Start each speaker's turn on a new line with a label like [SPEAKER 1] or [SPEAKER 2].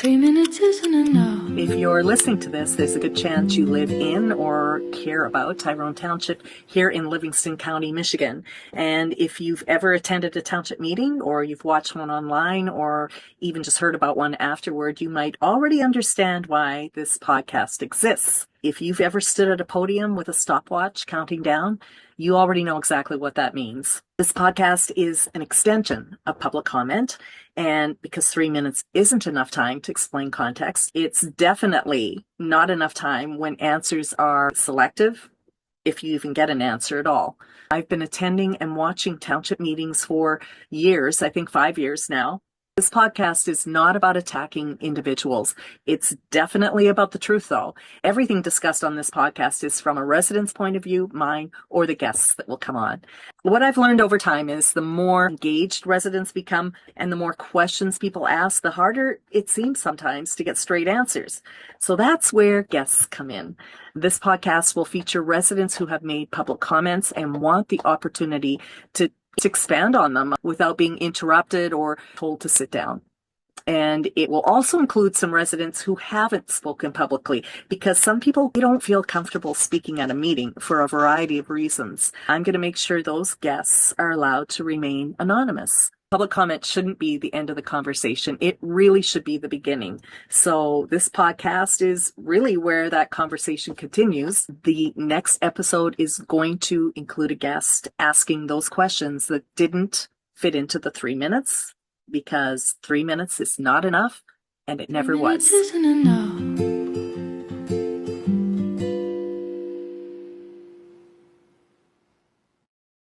[SPEAKER 1] 3 minutes isn't enough.
[SPEAKER 2] If you're listening to this, there's a good chance you live in or care about Tyrone Township here in Livingston County, Michigan. And if you've ever attended a township meeting or you've watched one online or even just heard about one afterward, you might already understand why this podcast exists. If you've ever stood at a podium with a stopwatch counting down, you already know exactly what that means. This podcast is an extension of public comment, and because 3 minutes isn't enough time to explain context, it's definitely not enough time when answers are selective, if you even get an answer at all. I've been attending and watching township meetings for years, I think 5 years now. This podcast is not about attacking individuals. It's definitely about the truth, though. Everything discussed on this podcast is from a resident's point of view, mine, or the guests that will come on. What I've learned over time is the more engaged residents become and the more questions people ask, the harder it seems sometimes to get straight answers. So that's where guests come in. This podcast will feature residents who have made public comments and want the opportunity to expand on them without being interrupted or told to sit down. And it will also include some residents who haven't spoken publicly because some people don't feel comfortable speaking at a meeting for a variety of reasons. I'm going to make sure those guests are allowed to remain anonymous. Public comment shouldn't be the end of the conversation. It really should be the beginning. So this podcast is really where that conversation continues. The next episode is going to include a guest asking those questions that didn't fit into the 3 minutes, because 3 minutes is not enough, and it never was.
[SPEAKER 1] 3 minutes isn't enough.